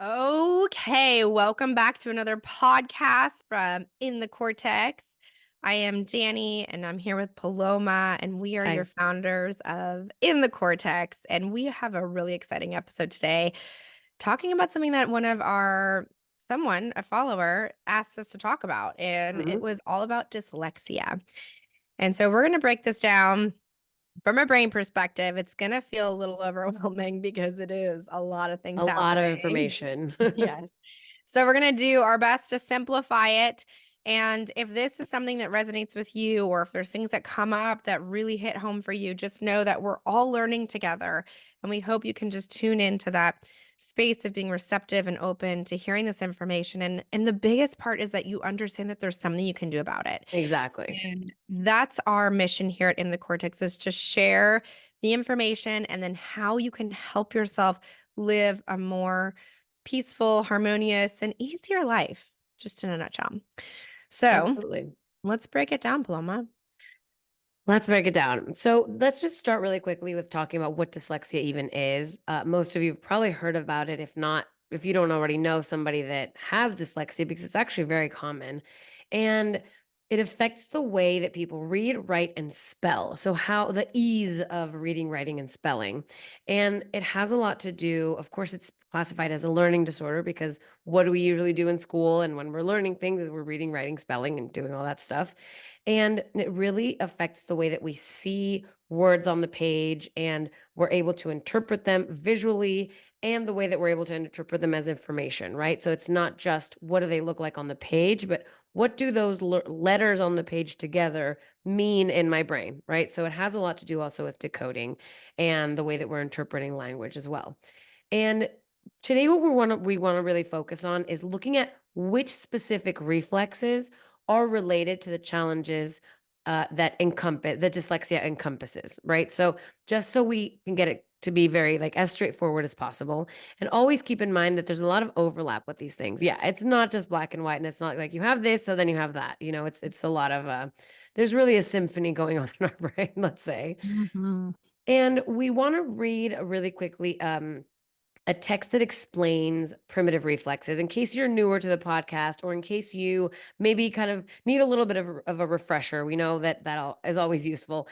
Okay, welcome back to another podcast from In the Cortex. I am Danny and I'm here with Paloma, and we are your Hi. founders of In the Cortex. And we have a really exciting episode today talking about something that a follower, asked us to talk about, and it Mhm. was all about dyslexia. And so we're going to break this down from a brain perspective. It's going to feel a little overwhelming because it is a lot of things A lot of happening. information. Yes. So we're going to do our best to simplify it. And if this is something that resonates with you, or if there's things that come up that really hit home for you, just know that we're all learning together. And we hope you can just tune into that space of being receptive and open to hearing this information. And the biggest part is that you understand that there's something you can do about it. Exactly. And that's our mission here at In the Cortex, is to share the information and then how you can help yourself live a more peaceful, harmonious, and easier life, just in a nutshell. So Absolutely. let's break it down, Paloma. Let's break it down. So let's just start really quickly with talking about what dyslexia even is. Most of you have probably heard about it. If not, if you don't already know somebody that has dyslexia, because it's actually very common. And it affects the way that people read, write, and spell. So, how the ease of reading, writing, and spelling. And it has a lot to do, of course, it's classified as a learning disorder because what do we usually do in school? And when we're learning things, we're reading, writing, spelling, and doing all that stuff. And it really affects the way that we see words on the page, and we're able to interpret them visually, and the way that we're able to interpret them as information, right? So it's not just what do they look like on the page, but what do those letters on the page together mean in my brain, right? So it has a lot to do also with decoding and the way that we're interpreting language as well. And today what we want to really focus on is looking at which specific reflexes are related to the challenges that dyslexia encompasses, right? So just so we can get it to be very like as straightforward as possible, and always keep in mind that there's a lot of overlap with these things. Yeah, it's not just black and white, and it's not like you have this, so then you have that. It's a lot of there's really a symphony going on in our brain, let's say. Mhm. And we want to read really quickly a text that explains primitive reflexes in case you're newer to the podcast, or in case you maybe kind of need a little bit of a refresher. We know that is always useful.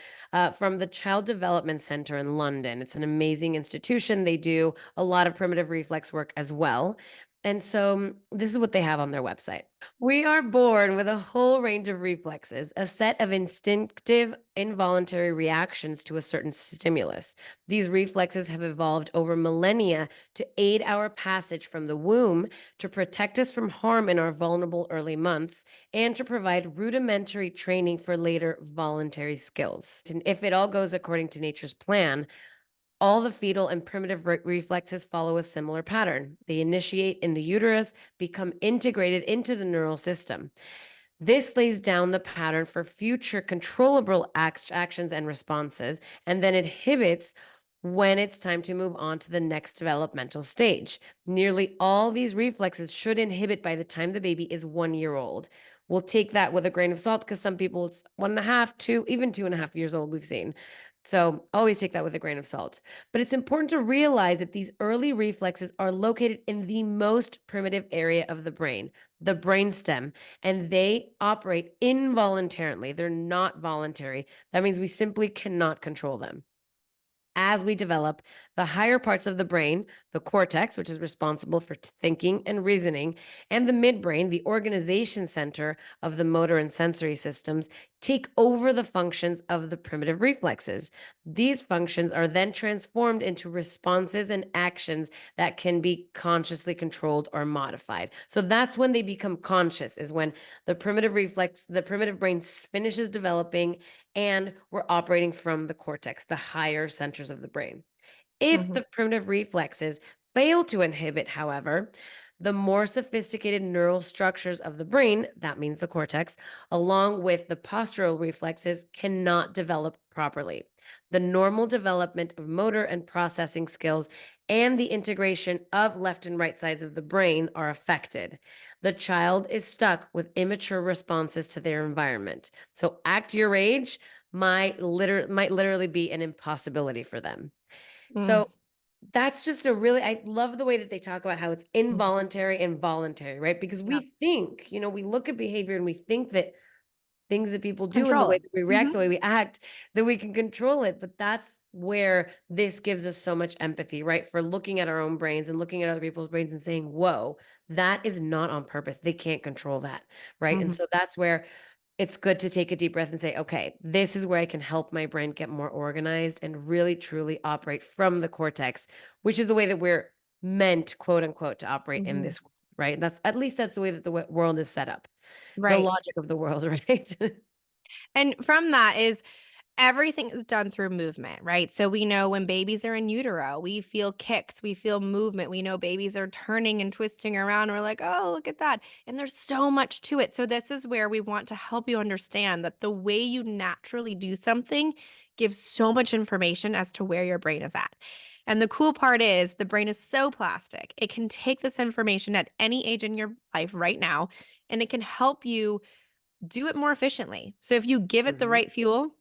From the Child Development Center in London. It's an amazing institution. They do a lot of primitive reflex work as well. And so this is what they have on their website. We are born with a whole range of reflexes, a set of instinctive, involuntary reactions to a certain stimulus. These reflexes have evolved over millennia to aid our passage from the womb, to protect us from harm in our vulnerable early months, and to provide rudimentary training for later voluntary skills. And if it all goes according to nature's plan, all the fetal and primitive reflexes follow a similar pattern. They initiate in the uterus, become integrated into the neural system. This lays down the pattern for future controllable actions and responses, and then inhibits when it's time to move on to the next developmental stage. Nearly all these reflexes should inhibit by the time the baby is 1 year old. We'll take that with a grain of salt because some people it's 1.5, 2, even 2.5 years old, we've seen. So always take that with a grain of salt. But it's important to realize that these early reflexes are located in the most primitive area of the brain, the brainstem, and they operate involuntarily. They're not voluntary. That means we simply cannot control them. As we develop, the higher parts of the brain, the cortex, which is responsible for thinking and reasoning, and the midbrain, the organization center of the motor and sensory systems, take over the functions of the primitive reflexes. These functions are then transformed into responses and actions that can be consciously controlled or modified. So that's when they become conscious, is when the primitive brain finishes developing, and we're operating from the cortex, the higher centers of the brain. If Mhm. the primitive reflexes fail to inhibit, however, the more sophisticated neural structures of the brain, that means the cortex, along with the postural reflexes, cannot develop properly. The normal development of motor and processing skills and the integration of left and right sides of the brain are affected. The child is stuck with immature responses to their environment. So, act your age might literally be an impossibility for them. Mm. So That's just a really I love the way that they talk about how it's Mhm. involuntary and voluntary, right? Because Yeah. we think, we look at behavior and we think that things that people do and the Control way it. that we react, Mhm. the way we act, that we can control it. But that's where this gives us so much empathy, right? For looking at our own brains and looking at other people's brains and saying, whoa, that is not on purpose. They can't control that, right? And Mhm. so that's where it's good to take a deep breath and say, okay, this is where I can help my brain get more organized and really truly operate from the cortex, which is the way that we're meant, quote unquote, to operate in Mhm. this world, right? That's at least that's the way that the world is set up, the Right. logic of the world, right? And from that is everything is done through movement, right? So we know when babies are in utero, we feel kicks, we feel movement. We know babies are turning and twisting around. We're like, oh, look at that. And there's so much to it. So this is where we want to help you understand that the way you naturally do something gives so much information as to where your brain is at. And the cool part is the brain is so plastic. It can take this information at any age in your life right now, and it can help you do it more efficiently. So if you give it the Mhm. right fuel,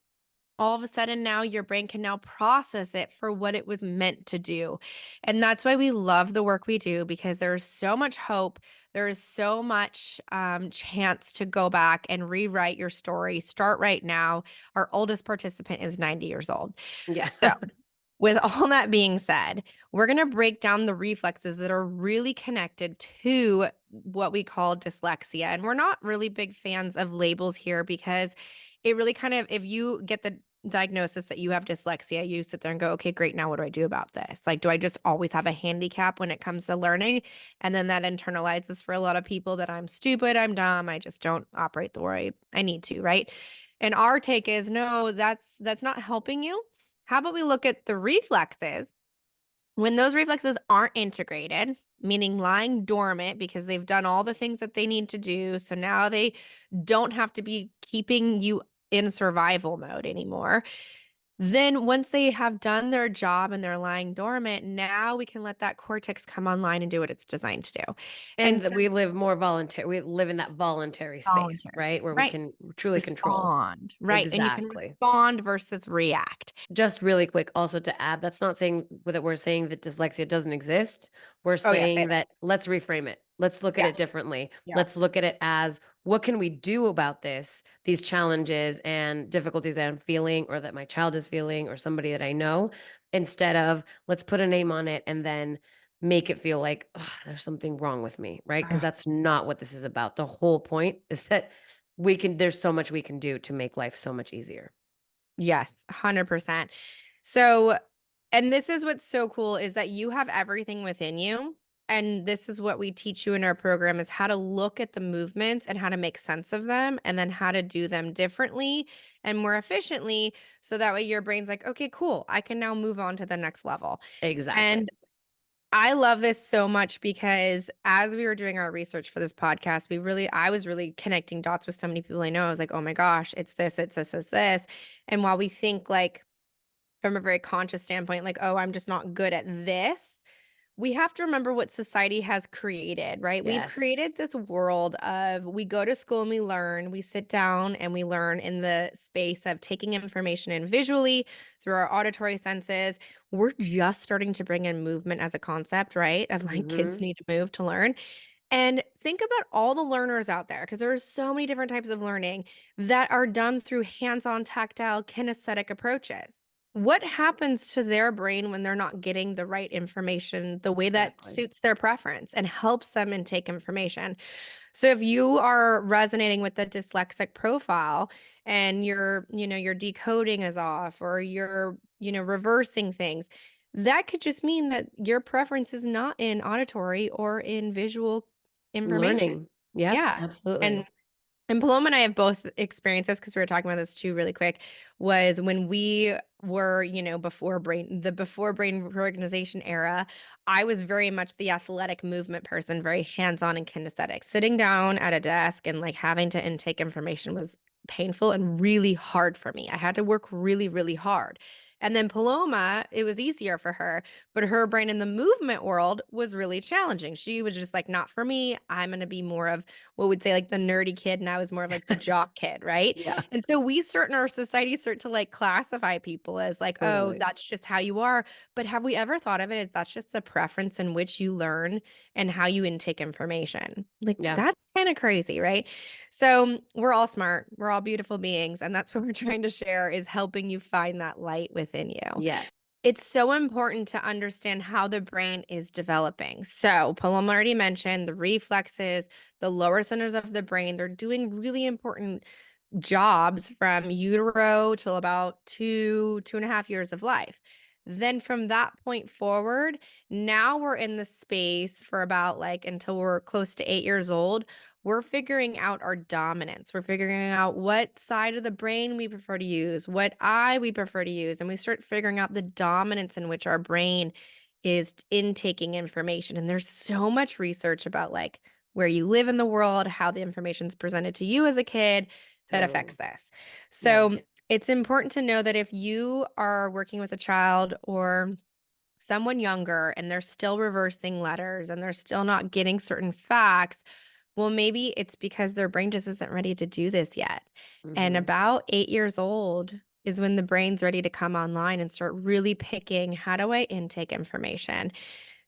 all of a sudden now your brain can now process it for what it was meant to do. And that's why we love the work we do because there's so much hope. There is so much chance to go back and rewrite your story. Start right now. Our oldest participant is 90 years old. Yeah. So with all that being said, we're going to break down the reflexes that are really connected to what we call dyslexia. And we're not really big fans of labels here because it really kind of, if you get the diagnosis that you have dyslexia, you sit there and go, okay, great. Now what do I do about this? Like, do I just always have a handicap when it comes to learning? And then that internalizes for a lot of people that I'm stupid, I'm dumb, I just don't operate the way I need to, right? And our take is no, that's not helping you. How about we look at the reflexes? When those reflexes aren't integrated, meaning lying dormant because they've done all the things that they need to do. So now they don't have to be keeping you in survival mode anymore. Then, once they have done their job and they're lying dormant, now we can let that cortex come online and do what it's designed to do. And And that so, we live in that voluntary space, voluntary, right? Where we right? can truly control. Respond, right? And you can Exactly. respond versus react. Just really quick, also to add, that's not saying that we're saying that dyslexia doesn't exist. We're Oh, yes, saying that let's reframe it. Let's look at yeah, it differently. yeah. Let's look at it as what can we do about these challenges and difficulties that I'm feeling or that my child is feeling or somebody that I know, instead of let's put a name on it and then make it feel like "Ugh, there's something wrong with me, right? Because Ugh, that's not what this is about. The whole point is that there's so much we can do to make life so much easier. yes, 100%. So, and this is what's so cool is that you have everything within you. And this is what we teach you in our program is how to look at the movements and how to make sense of them and then how to do them differently and more efficiently. So that way your brain's like, okay, cool. I can now move on to the next level. Exactly. And I love this so much because as we were doing our research for this podcast, I was really connecting dots with so many people I know. I was like, oh my gosh, it's this, it's this, it's this. And while we think like from a very conscious standpoint, like, oh, I'm just not good at this, we have to remember what society has created, right? We've created Yes. this world of we go to school and we learn, we sit down and we learn in the space of taking information in visually through our auditory senses. We're just starting to bring in movement as a concept, right? Of like kids Mhm. need to move to learn. And think about all the learners out there because there are so many different types of learning that are done through hands on tactile kinesthetic approaches. What happens to their brain when they're not getting the right information the way that Exactly. suits their preference and helps them intake information? So if you are resonating with the dyslexic profile and your decoding is off or you're reversing things, that could just mean that your preference is not in auditory or in visual information. Learning. Yep, Yeah. And absolutely. and Paloma and I have both experiences because we were talking about this too really quick, was when we were, before brain reorganization era, I was very much the athletic movement person, very hands-on and kinesthetic. Sitting down at a desk and like having to intake information was painful and really hard for me. I had to work really, really hard. And then Paloma, it was easier for her, but her brain in the movement world was really challenging. She was just like, not for me. I'm going to be more of what would say like the nerdy kid. And I was more of like the jock kid. Right. Yeah, And so we start in our society start to like classify people as like, oh, totally. that's just how you are. But have we ever thought of it as that's just the preference in which you learn and how you intake information? Like Yeah. that's kind of crazy. Right. So we're all smart. We're all beautiful beings. And that's what we're trying to share is helping you find that light within you. Yes. It's so important to understand how the brain is developing. So, Paloma already mentioned the reflexes, the lower centers of the brain, they're doing really important jobs from utero till about 2.5 years of life. Then from that point forward, now we're in the space for about like until we're close to 8 years old. We're figuring out our dominance. We're figuring out what side of the brain we prefer to use, what eye we prefer to use. And we start figuring out the dominance in which our brain is intaking information. And there's so much research about like where you live in the world, how the information is presented to you as a kid that affects Totally. this. Yeah. So it's important to know that if you are working with a child or someone younger and they're still reversing letters and they're still not getting certain facts, well, maybe it's because their brain just isn't ready to do this yet. And Hmm. about 8 years old is when the brain's ready to come online and start really picking how do I intake information?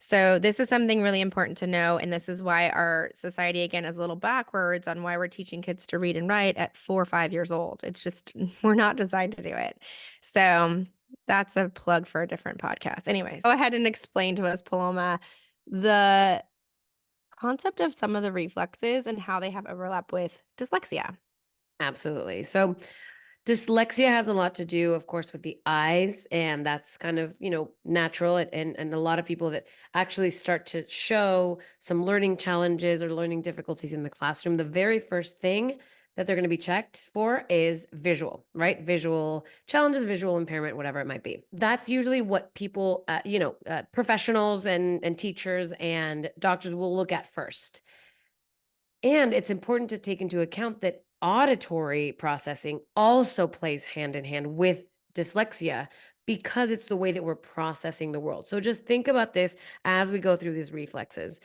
So this is something really important to know, and this is why our society again is a little backwards on why we're teaching kids to read and write at 4 or 5 years old. It's just we're not designed to do it. So that's a plug for a different podcast. Anyways, go ahead and explain to us, Paloma, the concept of some of the reflexes and how they have overlap with dyslexia. Absolutely. So dyslexia has a lot to do, of course, with the eyes, and that's kind of, natural. And a lot of people that actually start to show some learning challenges or learning difficulties in the classroom, the very first thing that they're going to be checked for is visual, right? Visual challenges, visual impairment, whatever it might be. That's usually what people, professionals and teachers and doctors will look at first. And it's important to take into account that auditory processing also plays hand in hand with dyslexia because it's the way that we're processing the world. So just think about this as we go through these reflexes.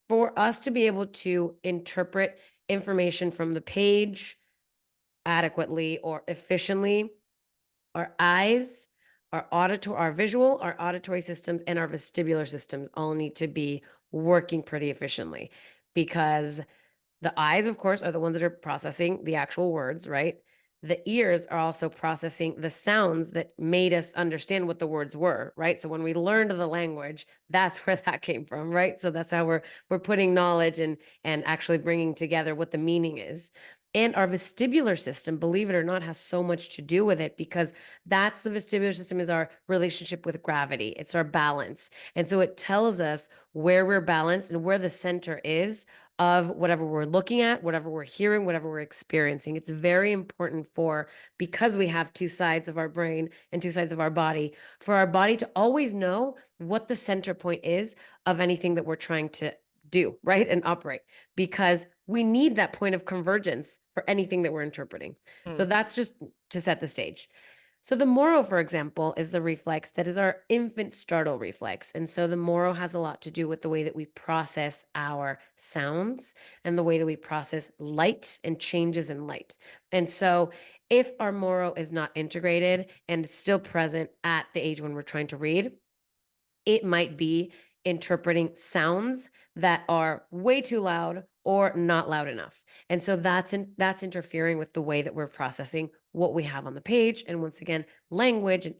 For us to be able to interpret information from the page adequately or efficiently, our eyes, our visual, our auditory systems, and our vestibular systems all need to be working pretty efficiently because the eyes, of course, are the ones that are processing the actual words, right? The ears are also processing the sounds that made us understand what the words were, right? So when we learned the language, that's where that came from, right? So that's how we're putting knowledge and actually bringing together what the meaning is. And our vestibular system, believe it or not, has so much to do with it because that's the vestibular system is our relationship with gravity. It's our balance. And so it tells us where we're balanced and where the center is of whatever we're looking at, whatever we're hearing, whatever we're experiencing. It's very important because we have two sides of our brain and two sides of our body, for our body to always know what the center point is of anything that we're trying to do, right? And operate, because we need that point of convergence for anything that we're interpreting. So that's just to set the stage. So the Moro, for example, is the reflex that is our infant startle reflex. And so the Moro has a lot to do with the way that we process our sounds and the way that we process light and changes in light. And so if our Moro is not integrated and it's still present at the age when we're trying to read, it might be interpreting sounds that are way too loud or not loud enough. And so that's interfering with the way that we're processing what we have on the page, and once again, language and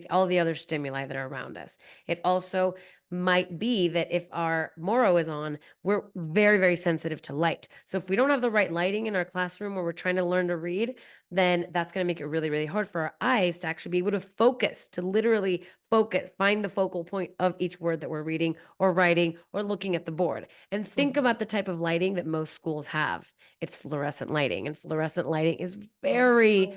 all the other stimuli that are around us. It also might be that if our Moro is on, we're very, very sensitive to light. So if we don't have the right lighting in our classroom where we're trying to learn to read, then that's going to make it really, really hard for our eyes to actually be able to focus, to literally focus, find the focal point of each word that we're reading or writing or looking at the board. And think about the type of lighting that most schools have. It's fluorescent lighting, and fluorescent lighting is very,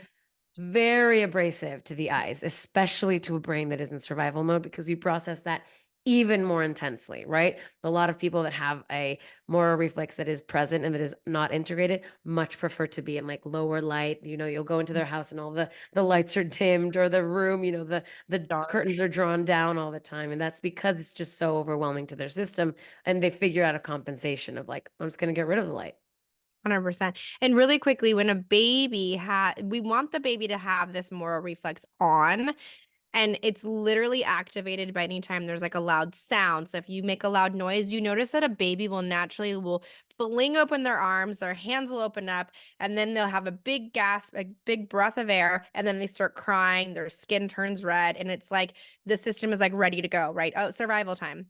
very abrasive to the eyes, especially to a brain that is in survival mode, because we process that even more intensely, right? A lot of people that have a more reflex that is present and that is not integrated much prefer to be in like lower light. You'll go into their house and all the lights are dimmed, or the room, the Dark. curtains are drawn down all the time. And that's because it's just so overwhelming to their system. And they figure out a compensation of like, I'm just gonna get rid of the light. 100%. And really quickly, when a baby we want the baby to have this moral reflex on, and it's literally activated by any time there's like a loud sound. So if you make a loud noise, you notice that a baby will fling open their arms, their hands will open up, and then they'll have a big gasp, a big breath of air, and then they start crying, their skin turns red, and it's like the system is like ready to go, right? Oh, survival time.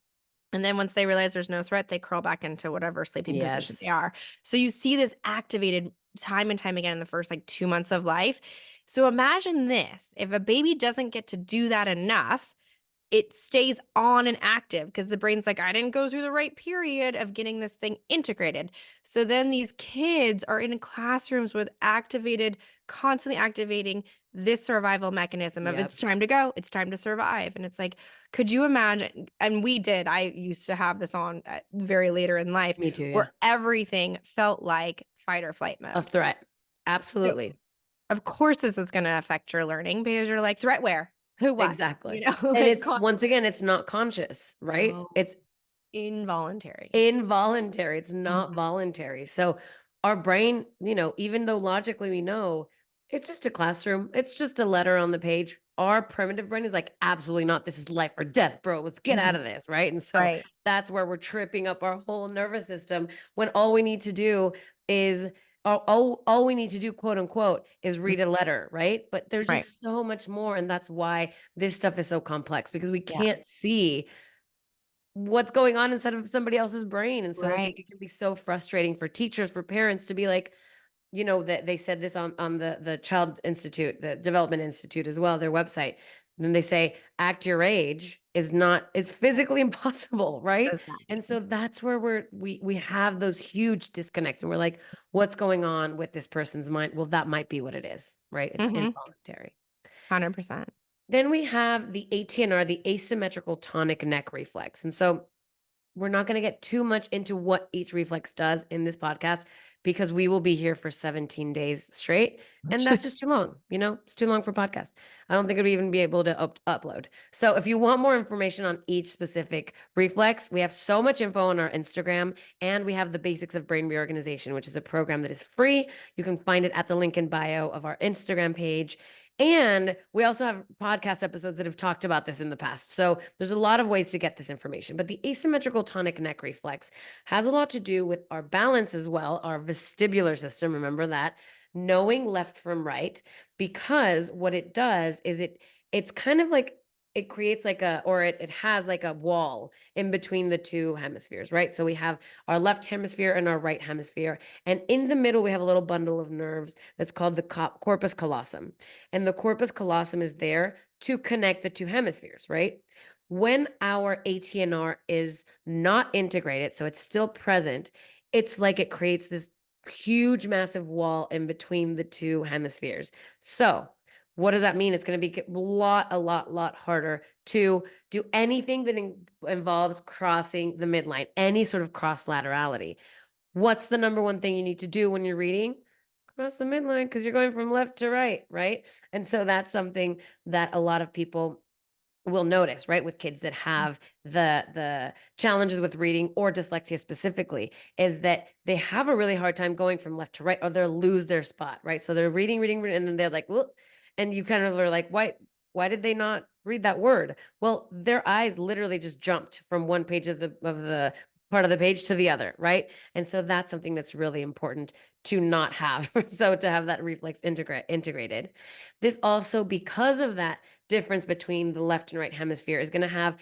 And then once they realize there's no threat, they curl back into whatever sleeping position they Yes. are. So you see this activated time and time again in the first like 2 months of life. So imagine this, if a baby doesn't get to do that enough, it stays on and active because the brain's like, I didn't go through the right period of getting this thing integrated. So then these kids are in classrooms with constantly activating this survival mechanism of it's Yep. time to go, it's time to survive. And it's like, could you imagine? And we did, I used to have this on very later in life Me too. Yeah. where everything felt like fight or flight A mode. threat. So, Absolutely. of course, this is going to affect your learning because you're like, threat where? Who, what? Exactly. And Like, it's once again, it's not conscious, right? no, It's involuntary. involuntary, it's not Mhm. voluntary. So our brain, even though logically we know it's just a classroom, it's just a letter on the page, our primitive brain is like, absolutely not. This is life or death, bro. Let's get out Mhm. of this. Right. And so Right. that's where we're tripping up our whole nervous system when all we need to do is all we need to do, quote unquote, is Mm. read a letter, right? But there's Right. just so much more. And that's why this stuff is so complex, because we Yeah. can't see what's going on inside of somebody else's brain. And so I Right. think it can be so frustrating for teachers, for parents to be like, that they said this on the Child Institute, the Development Institute as well, their website. And then they say act your age is physically impossible, right? Does that And mean? so that's where we have those huge disconnects, and we're like, what's going on with this person's mind? Well, that might be what it is, right? It's Mhm. involuntary. 100%. Then we have the ATNR, the asymmetrical tonic neck reflex. And so we're not going to get too much into what each reflex does in this podcast because we will be here for 17 days straight. And that's just too long. It's too long for podcast. I don't think we'd even be able to upload. So if you want more information on each specific reflex, we have so much info on our Instagram, and we have the Basics of Brain Reorganization, which is a program that is free. You can find it at the link in bio of our Instagram page. And we also have podcast episodes that have talked about this in the past. So there's a lot of ways to get this information. But the asymmetrical tonic neck reflex has a lot to do with our balance as well, our vestibular system. Remember that, knowing left from right, because what it does is it's kind of like it creates like it has like a wall in between the two hemispheres, right? So we have our left hemisphere and our right hemisphere. And in the middle, we have a little bundle of nerves that's called the corpus callosum. And the corpus callosum is there to connect the two hemispheres, right? When our ATNR is not integrated, so it's still present, it's like it creates this huge, massive wall in between the two hemispheres. So, what does that mean? It's going to be a lot harder to do anything that involves crossing the midline, any sort of cross laterality. What's the number one thing you need to do when you're reading? Cross the midline, because you're going from left to right, right? And so that's something that a lot of people will notice, right, with kids that have the challenges with reading or dyslexia specifically, is that they have a really hard time going from left to right, or they'll lose their spot, right? So they're reading, and then they're like, well, and you kind of are like, why did they not read that word? Well, their eyes literally just jumped from one page of the part of the page to the other, right? And so that's something that's really important to not have. So to have that reflex integrated. This also, because of that difference between the left and right hemisphere, is going to have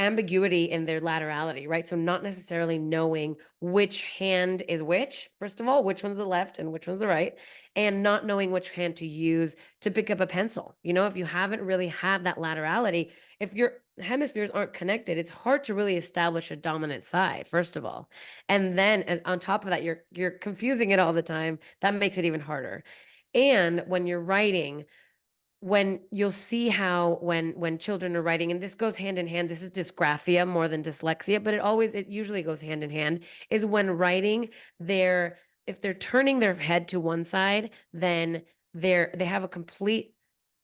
ambiguity in their laterality, right? So not necessarily knowing which hand is which, first of all, which one's the left and which one's the right, and not knowing which hand to use to pick up a pencil. If you haven't really had that laterality, if your hemispheres aren't connected, it's hard to really establish a dominant side, first of all. And then on top of that, you're confusing it all the time. That makes it even harder. And when you're writing, when you'll see how when children are writing, and this goes hand in hand, this is dysgraphia more than dyslexia, but it usually goes hand in hand, is when writing, they're if they're turning their head to one side, then they have a complete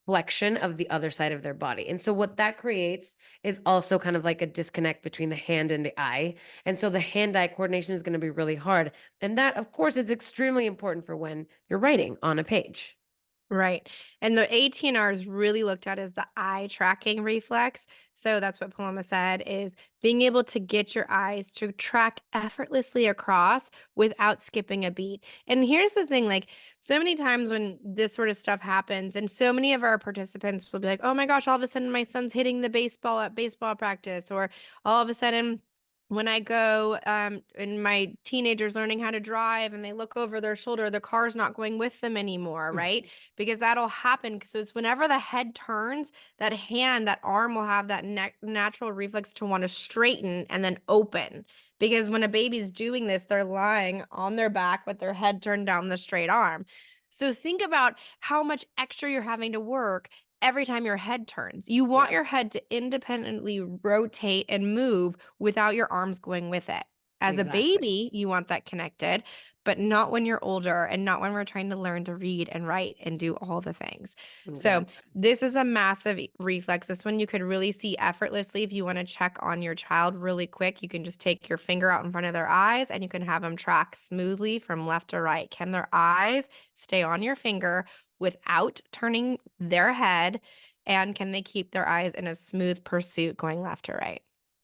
flexion of the other side of their body. And so what that creates is also kind of like a disconnect between the hand and the eye. And so the hand-eye coordination is going to be really hard. And that, of course, is extremely important for when you're writing on a page. Right. And the 18R is really looked at as the eye tracking reflex. So that's what Paloma said is being able to get your eyes to track effortlessly across without skipping a beat. And here's the thing, like so many times when this sort of stuff happens, and so many of our participants will be like, oh my gosh, all of a sudden my son's hitting the baseball at baseball practice, or all of a sudden when I go and my teenager's learning how to drive and they look over their shoulder, the car's not going with them anymore, right? Because that'll happen. So it's whenever the head turns, that hand, that arm will have that natural reflex to want to straighten and then open. Because when a baby's doing this, they're lying on their back with their head turned down the straight arm. So think about how much extra you're having to work every time your head turns. You want Yeah, your head to independently rotate and move without your arms going with it. As a exactly. baby, you want that connected, but not when you're older and not when we're trying to learn to read and write and do all the things. So, Exactly. this is a massive reflex. This one you could really see effortlessly if you want to check on your child really quick. You can just take your finger out in front of their eyes and you can have them track smoothly from left to right. Can their eyes stay on your finger without turning their head? And can they keep their eyes in a smooth pursuit going left to right?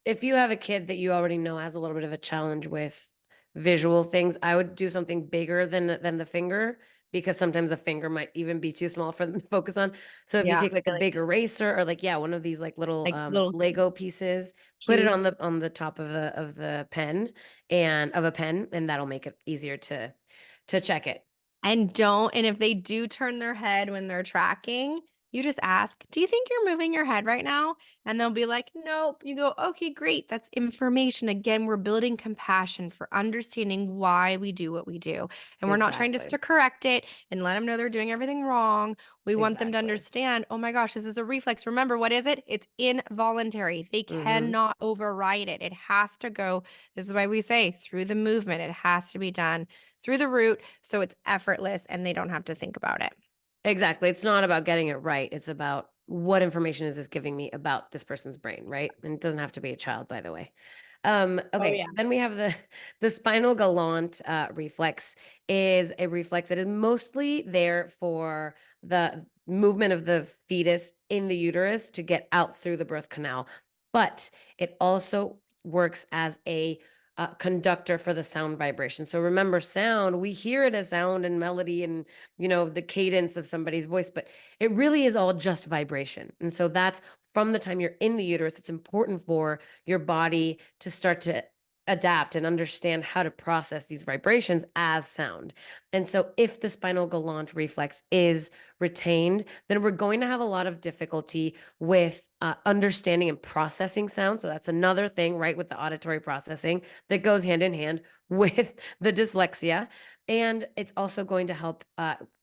If you have a kid that you already know has a little bit of a challenge with visual things, I would do something bigger than the finger, because sometimes a finger might even be too small for them to focus on. So if you Yeah, take like a big eraser, or like, yeah, one of these like little like little Lego pieces, put it cube. on the top of the pen and of a pen, and that'll make it easier to check it. And if they do turn their head when they're tracking, you just ask, "Do you think you're moving your head right now?" And they'll be like, "Nope." You go, "Okay, great. That's information." Again, we're building compassion for understanding why we do what we do. And we're not trying just Exactly. to correct it and let them know they're doing everything wrong. We want them to Exactly. understand, "Oh my gosh, this is a reflex. Remember, what is it? It's involuntary. They Mhm. cannot override it. It has to go." This is why we say through the movement, it has to be done through the root so it's effortless and they don't have to think about it. Exactly. It's not about getting it right. It's about what information is this giving me about this person's brain, right? And it doesn't have to be a child, by the way. Oh, Okay, yeah. then we have the spinal galant reflex is a reflex that is mostly there for the movement of the fetus in the uterus to get out through the birth canal, but it also works as a conductor for the sound vibration. So remember, sound, we hear it as sound and melody and the cadence of somebody's voice, but it really is all just vibration. And so that's from the time you're in the uterus, it's important for your body to start to adapt and understand how to process these vibrations as sound. And so if the spinal galant reflex is retained, then we're going to have a lot of difficulty with understanding and processing sound. So that's another thing, right, with the auditory processing that goes hand in hand with the dyslexia. And it's also going to help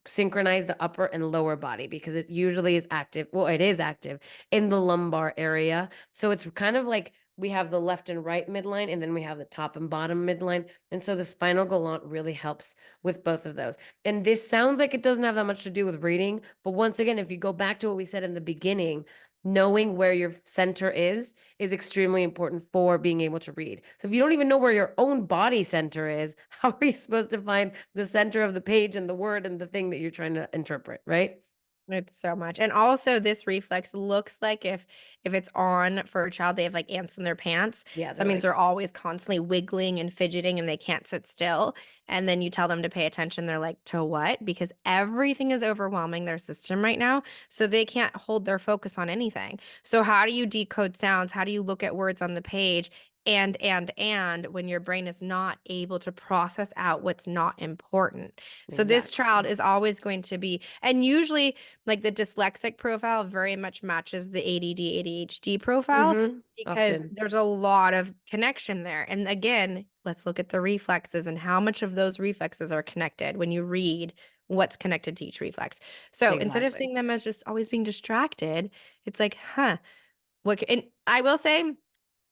synchronize the upper and lower body, because it usually is active. Well, it is active in the lumbar area. So it's kind of like we have the left and right midline, and then we have the top and bottom midline. And so the spinal galant really helps with both of those. And this sounds like it doesn't have that much to do with reading. But once again, if you go back to what we said in the beginning, knowing where your center is extremely important for being able to read. So if you don't even know where your own body center is, how are you supposed to find the center of the page and the word and the thing that you're trying to interpret, right? It's so much. And also this reflex looks like if it's on for a child, they have like ants in their pants. Yeah, So that they're means like, they're always constantly wiggling and fidgeting and they can't sit still. And then you tell them to pay attention. They're like, to what? Because everything is overwhelming their system right now. So they can't hold their focus on anything. So how do you decode sounds? How do you look at words on the page? And when your brain is not able to process out what's not important. So this exactly. child is always going to be, and usually like the dyslexic profile very much matches the ADD ADHD profile Mm-hmm. because Often. there's a lot of connection there. And again, let's look at the reflexes and how much of those reflexes are connected when you read what's connected to each reflex. So instead of Exactly. seeing them as just always being distracted, it's like, huh, and I will say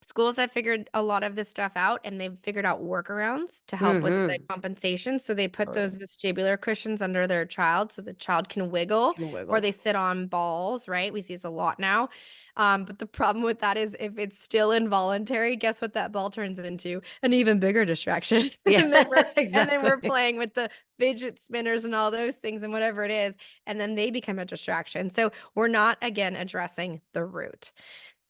schools have figured a lot of this stuff out, and they've figured out workarounds to help with the Mm-hmm. compensation. So they put those Oh, vestibular cushions under their child so the child can wiggle, can or wiggle. they sit on balls, right? We see this a lot now. But the problem with that is if it's still involuntary, guess what that ball turns into? An even bigger distraction. Yeah, And then we're exactly. playing with the fidget spinners and all those things and whatever it is, and then they become a distraction. So we're not again addressing the root.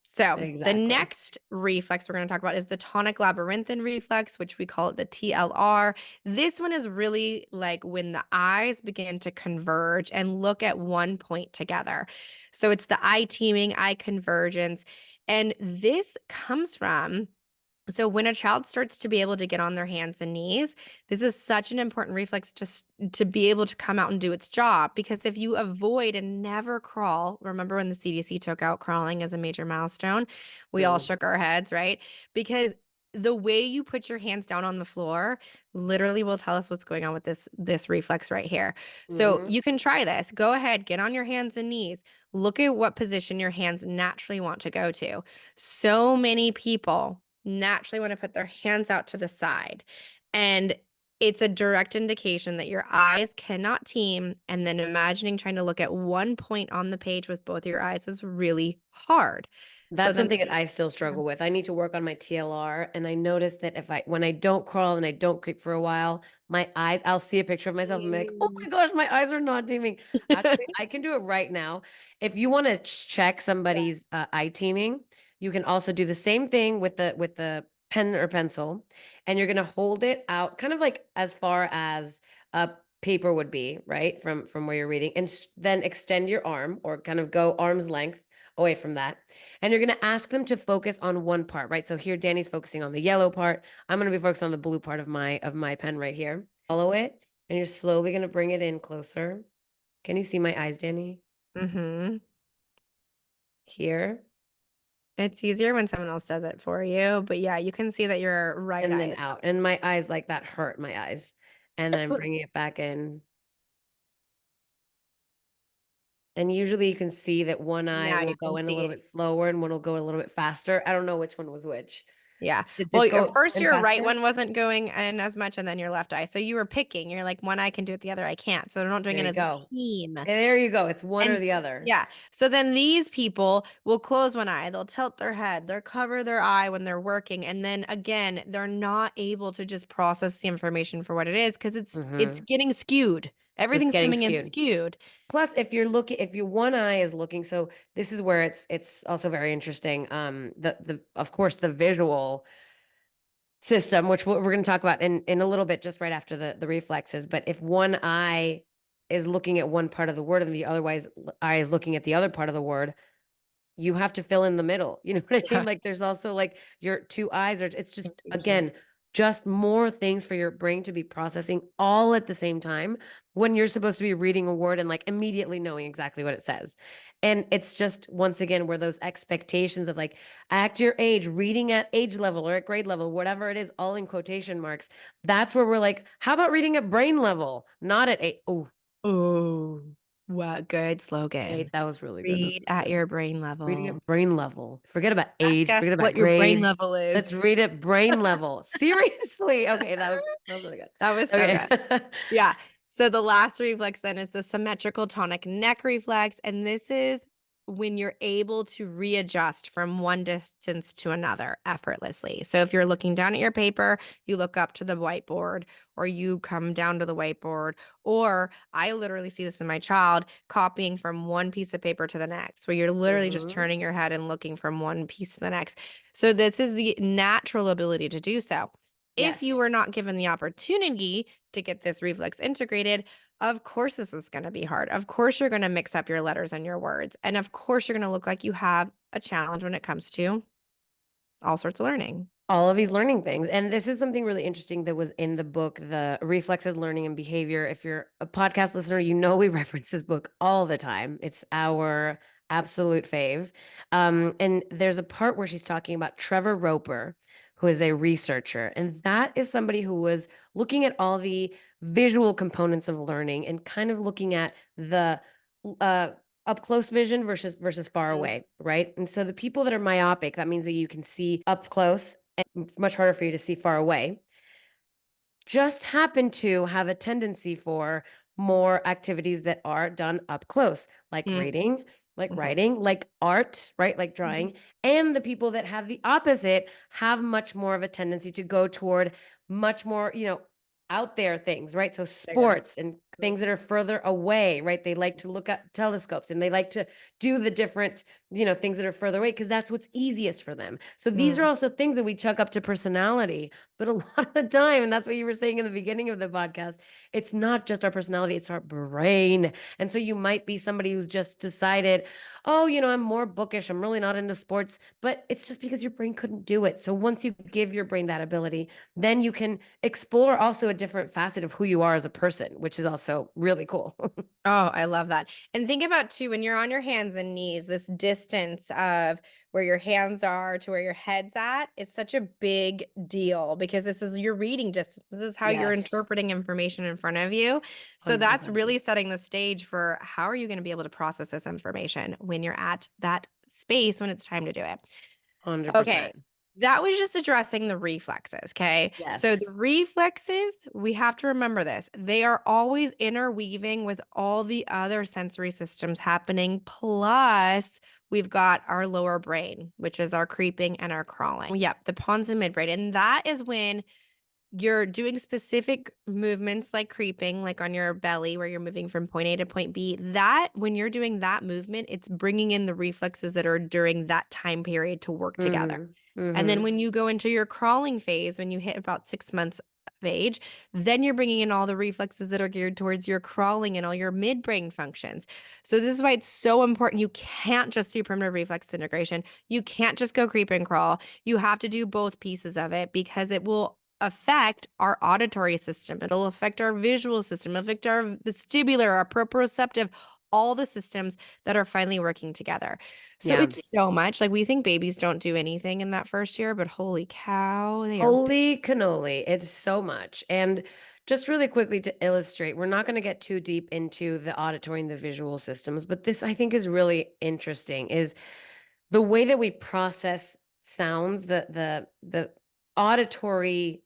So the Exactly. next reflex we're going to talk about is the tonic labyrinthine reflex, which we call it the TLR. This one is really like when the eyes begin to converge and look at one point together. So it's the eye teaming, eye convergence. And this comes from, so when a child starts to be able to get on their hands and knees, this is such an important reflex to be able to come out and do its job. Because if you avoid and never crawl, remember when the CDC took out crawling as a major milestone, we all True. shook our heads, right? Because the way you put your hands down on the floor literally will tell us what's going on with this reflex right here. So Mm-hmm. you can try this. Go ahead, get on your hands and knees. Look at what position your hands naturally want to go to. So many people naturally want to put their hands out to the side. And it's a direct indication that your eyes cannot team. And then imagining trying to look at one point on the page with both your eyes is really hard. So That's then, something that I still struggle with. I need to work on my TLR, and I notice that when I don't crawl and I don't creep for a while, my eyes, I'll see a picture of myself and be like, "Oh my gosh, my eyes are not teaming." Actually, I can do it right now. If you want to check somebody's eye teaming, you can also do the same thing with the pen or pencil, and you're gonna hold it out, kind of like as far as a paper would be, right, from where you're reading, and then extend your arm or kind of go arm's length away from that, and you're going to ask them to focus on one part, right? So here Danny's focusing on the yellow part. I'm going to be focused on the blue part of my pen right here. Follow it, and you're slowly going to bring it in closer. Can you see my eyes, Danny? hmm Here it's easier when someone else does it for you. But yeah, you can see that your right and eye then is out. And my eyes like that hurt my eyes. And then I'm up. bringing it back in. And usually you can see that one eye Now will you go can in a little see. bit slower and one will go a little bit faster. I don't know which one was which. Yeah. Did Well, this at go first in your right faster? one wasn't going in as much, and then your left eye. So you were picking. You're like, one eye can do it, the other eye can't. So they're not doing There it you as a go. team. There you go. It's one or And the other. yeah. So then these people will close one eye, they'll tilt their head, they'll cover their eye when they're working. And then again, they're not able to just process the information for what it is because it's Mhm. getting skewed. It's Everything's getting coming in skewed. skewed. Plus, if your one eye is looking, so this is where it's also very interesting. The of course the visual system, which we're going to talk about in a little bit, just right after the reflexes. But if one eye is looking at one part of the word and the otherwise eye is looking at the other part of the word, you have to fill in the middle. You know what I mean? Yeah. Like there's also like your two eyes are, it's just Confusion. again, just more things for your brain to be processing all at the same time when you're supposed to be reading a word and like immediately knowing exactly what it says. And it's just once again where those expectations of like act your age, reading at age level or at grade level, whatever it is, all in quotation marks. That's where we're like, how about reading at brain level, not at a oh, Oh, what good wait, slogan. that was really good. That Read was at good. your brain Reading level. at brain level. Forget about Ask age, us forget about what your brain grade. level is. Let's read at brain level. Seriously. Okay, that was really good. That was so Okay. good. Yeah. So the last reflex then is the symmetrical tonic neck reflex. And this is when you're able to readjust from one distance to another effortlessly. So if you're looking down at your paper, you look up to the whiteboard, or you come down to the whiteboard, or I literally see this in my child copying from one piece of paper to the next, where you're literally just Mhm. turning your head and looking from one piece to the next. So this is the natural ability to do so. If you were not Yes. given the opportunity to get this reflex integrated, of course, this is going to be hard. Of course, you're going to mix up your letters and your words. And of course, you're going to look like you have a challenge when it comes to all sorts of learning. All of these learning things. And this is something really interesting that was in the book, The Reflexes Learning and Behavior. If you're a podcast listener, you know we reference this book all the time. It's our absolute fave. And there's a part where she's talking about Trevor Roper, who is a researcher. And that is somebody who was looking at all the visual components of learning and kind of looking at the uh, up close vision versus far Mhm. away, right? And so the people that are myopic, that means that you can see up close and much harder for you to see far away, just happen to have a tendency for more activities that are done up close, like Mm, reading, like mhm, writing, like art, right? Like mhm. drawing. And the people that have the opposite have much more of a tendency to go toward much more, out there things, right? So Bigger. sports and Mm, things that are further away, right? They like to look at telescopes and they like to do the different, things that are further away because that's what's easiest for them. So these are mm. also things that we chuck up to personality. But a lot of the time, and that's what you were saying in the beginning of the podcast, it's not just our personality, it's our brain. And so you might be somebody who's just decided, oh, I'm more bookish. I'm really not into sports. But it's just because your brain couldn't do it. So once you give your brain that ability, then you can explore also a different facet of who you are as a person, which is also really cool. Oh, I love that. And think about too, when you're on your hands and knees, this distance of where your hands are to where your head's at is such a big deal because this is your reading distance. This is how you're Yes, interpreting information in front of you. So that's 100%. really setting the stage for how are you going to be able to process this information when you're at that space when it's time to do it. Okay. 100%. That was just addressing the reflexes. Okay. So the Yes. reflexes, we have to remember this. They are always interweaving with all the other sensory systems happening. Plus, we've got our lower brain, which is our creeping and our crawling. Yep. The pons and midbrain. And that is when you're doing specific movements like creeping, like on your belly, where you're moving from point A to point B. That, when you're doing that movement, it's bringing in the reflexes that are during that time period to work together. Mm-hmm. And then Mm-hmm. when you go into your crawling phase, when you hit about 6 months of age, then you're bringing in all the reflexes that are geared towards your crawling and all your midbrain functions. So this is why it's so important. You can't just do primitive reflex integration. You can't just go creep and crawl. You have to do both pieces of it because it will affect our auditory system. It'll affect our visual system, it'll affect our vestibular, our proprioceptive, all the systems that are finally working together. So Yeah. it's so much like we think babies don't do anything in that first year, but holy cow, they are Holy cannoli. It's so much. And just really quickly to illustrate, we're not going to get too deep into the auditory and the visual systems, but this I think is really interesting is the way that we process sounds, the auditory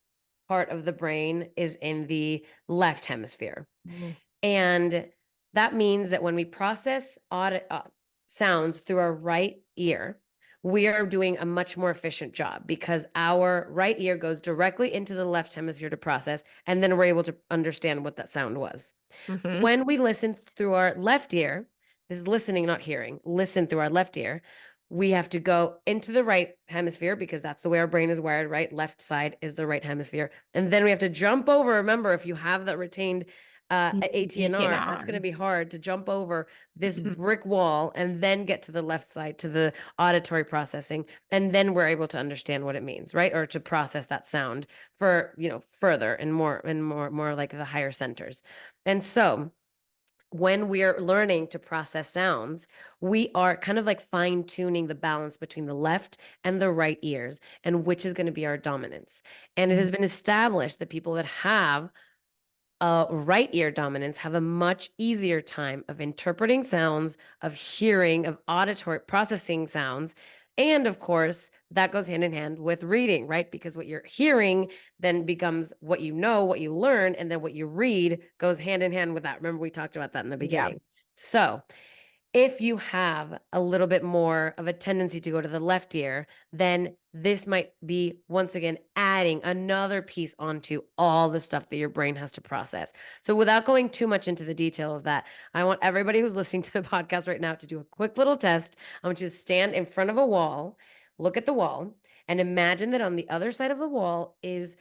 part of the brain is in the left hemisphere. Mm, And that means that when we process sounds through our right ear, we are doing a much more efficient job because our right ear goes directly into the left hemisphere to process, and then we're able to understand what that sound was. mhm, When we listen through our left ear, this is listening, not hearing, listen through our left ear, we have to go into the right hemisphere because that's the way our brain is wired, right? Left side is the right hemisphere. And then we have to jump over. Remember, if you have that retained ATNR, that's DTNR. going to be hard to jump over this brick wall and then get to the left side to the auditory processing. And then we're able to understand what it means, right? Or to process that sound for, further and more like the higher centers. And so when we're learning to process sounds, we are kind of like fine tuning the balance between the left and the right ears and which is going to be our dominance. And it has Mhm. been established that people that have right ear dominance have a much easier time of interpreting sounds, of hearing, of auditory processing sounds. And of course, that goes hand in hand with reading, right? Because what you're hearing then becomes what you know, what you learn, and then what you read goes hand in hand with that. Remember, we talked about that in the Yeah. beginning. So, if you have a little bit more of a tendency to go to the left ear, then this might be once again adding another piece onto all the stuff that your brain has to process. So, without going too much into the detail of that, I want everybody who's listening to the podcast right now to do a quick little test. I want you to stand in front of a wall, look at the wall, and imagine that on the other side of the wall is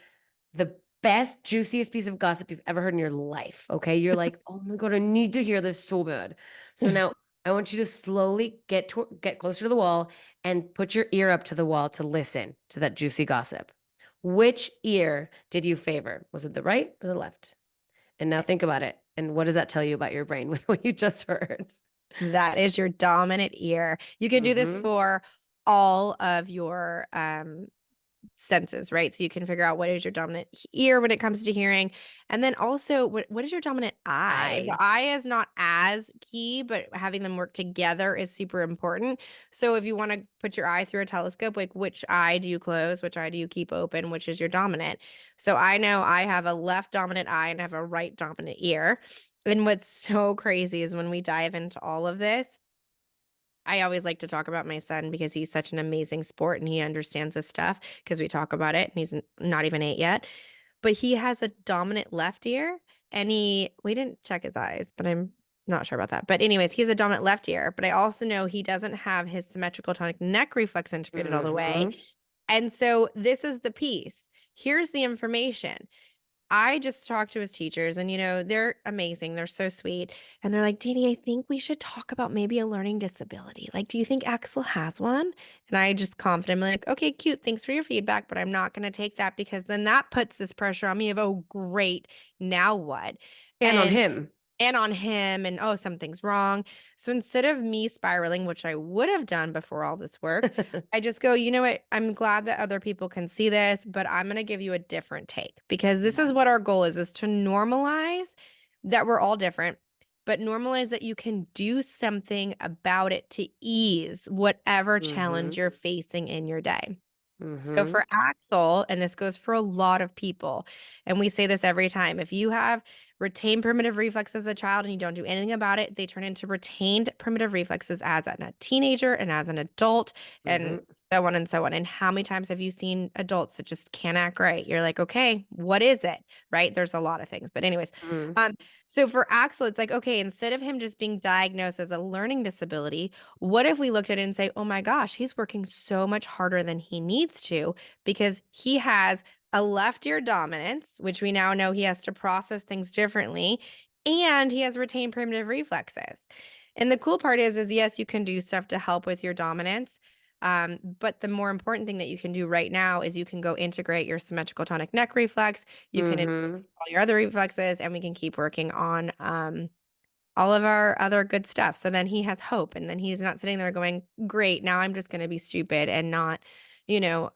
the best, juiciest piece of gossip you've ever heard in your life. Okay. You're like, oh my God, I need to hear this so bad. So now I want you to slowly get closer to the wall and put your ear up to the wall to listen to that juicy gossip. Which ear did you favor? Was it the right or the left? And now think about it. And what does that tell you about your brain with what you just heard? That is your dominant ear. You can do this Mm-hmm. for all of your senses, right? So you can figure out what is your dominant ear when it comes to hearing. And then also what is your dominant eye? The I eye is not as key, but having them work together is super important. So if you want to put your eye through a telescope, like which eye do you close? Which eye do you keep open? Which is your dominant? So I know I have a left dominant eye and I have a right dominant ear. And what's so crazy is when we dive into all of this, I always like to talk about my son because he's such an amazing sport and he understands this stuff because we talk about it and he's not even 8 yet. But he has a dominant left ear and we didn't check his eyes, but I'm not sure about that. But anyways, he has a dominant left ear, but I also know he doesn't have his symmetrical tonic neck reflex integrated all the way. Mhm. And so this is the piece. Here's the information. I just talked to his teachers and, they're amazing. They're so sweet. And they're like, Dani, I think we should talk about maybe a learning disability. Like, do you think Axel has one? And I just confidently like, okay, cute. Thanks for your feedback, but I'm not going to take that because then that puts this pressure on me of, oh, great. Now what? And on And him. and on him and, oh, something's wrong. So instead of me spiraling, which I would have done before all this work, I just go, you know what? I'm glad that other people can see this, but I'm going to give you a different take because this Yeah. is what our goal is to normalize that we're all different, but normalize that you can do something about it to ease whatever challenge Mhm. you're facing in your day. So Mhm. for Axel, and this goes for a lot of people, and we say this every time, if you have retained primitive reflexes as a child and you don't do anything about it, they turn into retained primitive reflexes as a teenager and as an adult and Mhm. so on and so on. And how many times have you seen adults that just can't act right? You're like, okay, what is it? Right? There's a lot of things. But anyways, Mhm. um, so for Axel, it's like, okay, instead of him just being diagnosed as a learning disability, what if we looked at it and say, oh my gosh, he's working so much harder than he needs to because he has a left ear dominance, which we now know he has to process things differently, and he has retained primitive reflexes. And the cool part is yes, you can do stuff to help with your dominance. But the more important thing that you can do right now is you can go integrate your symmetrical tonic neck reflex. You can integrate Mhm. all your other reflexes, and we can keep working on all of our other good stuff. So then he has hope. And then he's not sitting there going, great, now I'm just going to be stupid and not,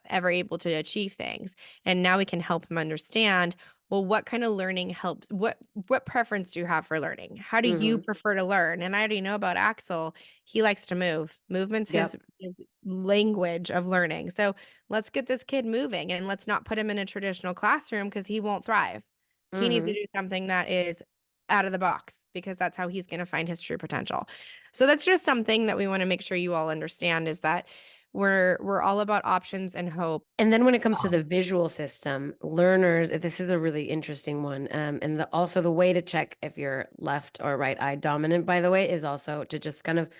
ever able to achieve things. And now we can help him understand, well, what kind of learning helps? What preference do you have for learning? How do you Mhm. prefer to learn? And I already know about Axel. He likes to move. Movement's his Yep. his language of learning. So let's get this kid moving and let's not put him in a traditional classroom because he won't thrive. He needs to Mhm. do something that is out of the box because that's how he's going to find his true potential. So that's just something that we want to make sure you all understand is that we're all about options and hope. And then when it comes to the visual system, learners, this is a really interesting one. And also the way to check if you're left or right eye dominant, by the way, is also to just kind of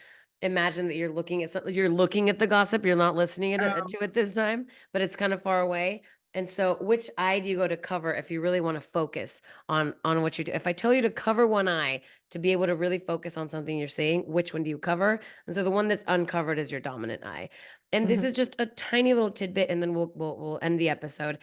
imagine that you're looking at something, you're looking at the gossip, you're not listening Um, to it this time, but it's kind of far away. And so which eye do you go to cover if you really want to focus on what you do? If I tell you to cover one eye to be able to really focus on something you're saying, which one do you cover? And so the one that's uncovered is your dominant eye. And this mhm. is just a tiny little tidbit, and then we'll end the episode.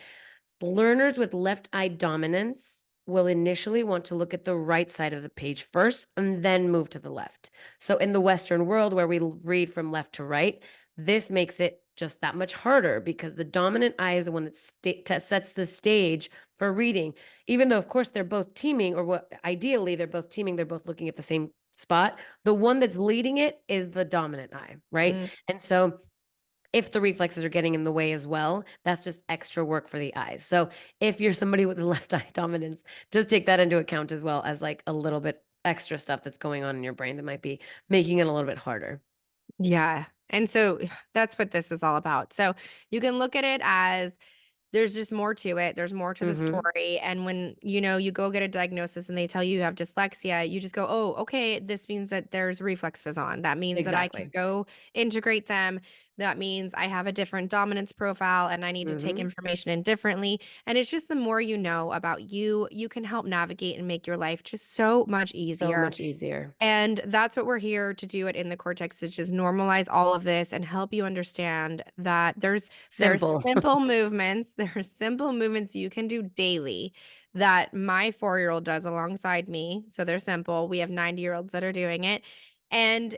Learners with left eye dominance will initially want to look at the right side of the page first and then move to the left. So in the Western world where we read from left to right, this makes it just that much harder because the dominant eye is the one that sets the stage for reading. Even though, of course, they're both teaming, or what ideally they're both teaming, they're both looking at the same spot. The one that's leading it is the dominant eye, right? Mm, And so if the reflexes are getting in the way as well, that's just extra work for the eyes. So if you're somebody with a left eye dominance, just take that into account as well as like a little bit extra stuff that's going on in your brain that might be making it a little bit harder. yeah. And so that's what this is all about. So you can look at it as there's just more to it. There's more to the Mhm. story. And when, you go get a diagnosis and they tell you have dyslexia, you just go, oh, okay, this means that there's reflexes on. That means that I can Exactly. go integrate them. That means I have a different dominance profile and I need to take Mhm. information in differently. And it's just the more you know about you, you can help navigate and make your life just so much So easier. much easier. And that's what we're here to do it in the cortex is just normalize all of this and help you understand that there's Simple. simple movements, there's simple movements you can do daily that my 4-year-old does alongside me. So they're simple. We have 90-year-olds that are doing it. And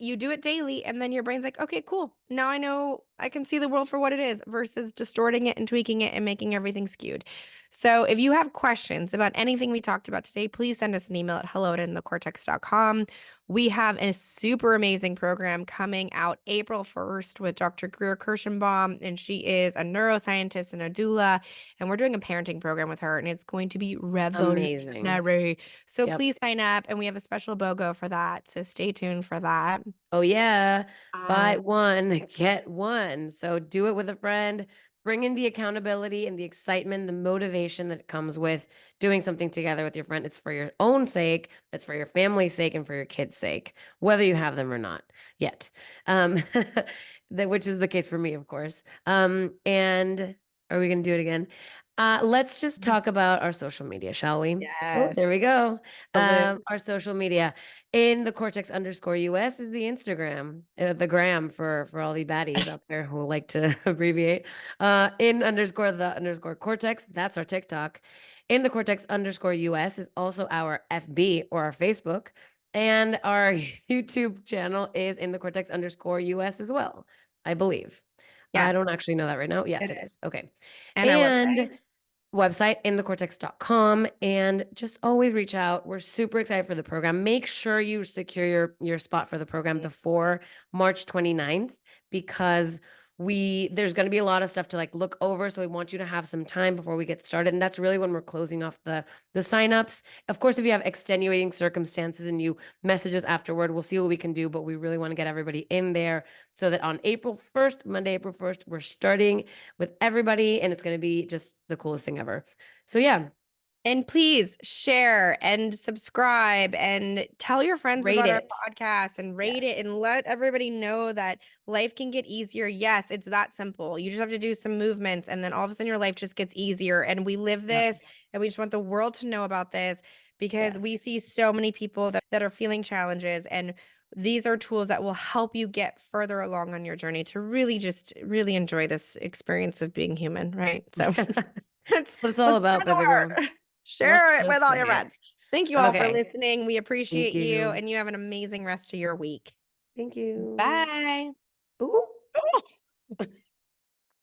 you do it daily, and then your brain's like, okay, cool. Now I know I can see the world for what it is versus distorting it and tweaking it and making everything skewed. So if you have questions about anything we talked about today, please send us an email at hello@inthecortex.com. We have a super amazing program coming out April 1st with Dr. Greer Kirschenbaum, and she is a neuroscientist and a doula, and we're doing a parenting program with her, and it's going to be Amazing. revolutionary. So Yep. please sign up, and we have a special BOGO for that. So stay tuned for that. Oh, yeah. Uh, Buy one, get one. So do it with a friend. Bring in the accountability and the excitement, the motivation that comes with doing something together with your friend. It's for your own sake, it's for your family's sake, and for your kids' sake, whether you have them or not yet. Um, which is the case for me, of course. And are we going to do it again? Let's just talk about our social media, shall we? Oh, yes. there we go. Absolutely. Our social media. In the cortex_US is the Instagram, the gram for all the baddies out there who like to abbreviate. In_the_cortex, that's our TikTok. In the cortex_US is also our FB or our Facebook. And our YouTube channel is in the cortex_US as well, I believe. I Yeah, don't actually know that right now. Yes, it it is. is. Okay. And our And website. website inthecortex.com, and just always reach out. We're super excited for the program. Make sure you secure your spot for the program before March 29th, because there's going to be a lot of stuff to like look over, so we want you to have some time before we get started, and that's really when we're closing off the signups. Of course, if you have extenuating circumstances and you message us afterward, we'll see what we can do, but we really want to get everybody in there so that on April 1st, Monday, April 1st, we're starting with everybody, and it's going to be just the coolest thing ever. So yeah, And please share and subscribe and tell your friends rate about our it. podcast and rate it Yes. and let everybody know that life can get easier. Yes, it's that simple. You just have to do some movements and then all of a sudden your life just gets easier. And we live Yep. this and we just want the world to know about this because we Yes. see so many people that are feeling challenges, and these are tools that will help you get further along on your journey to really enjoy this experience of being human, right? So That's what it's all let's about, spread the baby girl. word. Let's Share it with just all say your it. friends. Thank you all for Okay. listening. We Thank appreciate you, you. and you have an amazing rest of your week. Thank you. Bye. Ooh.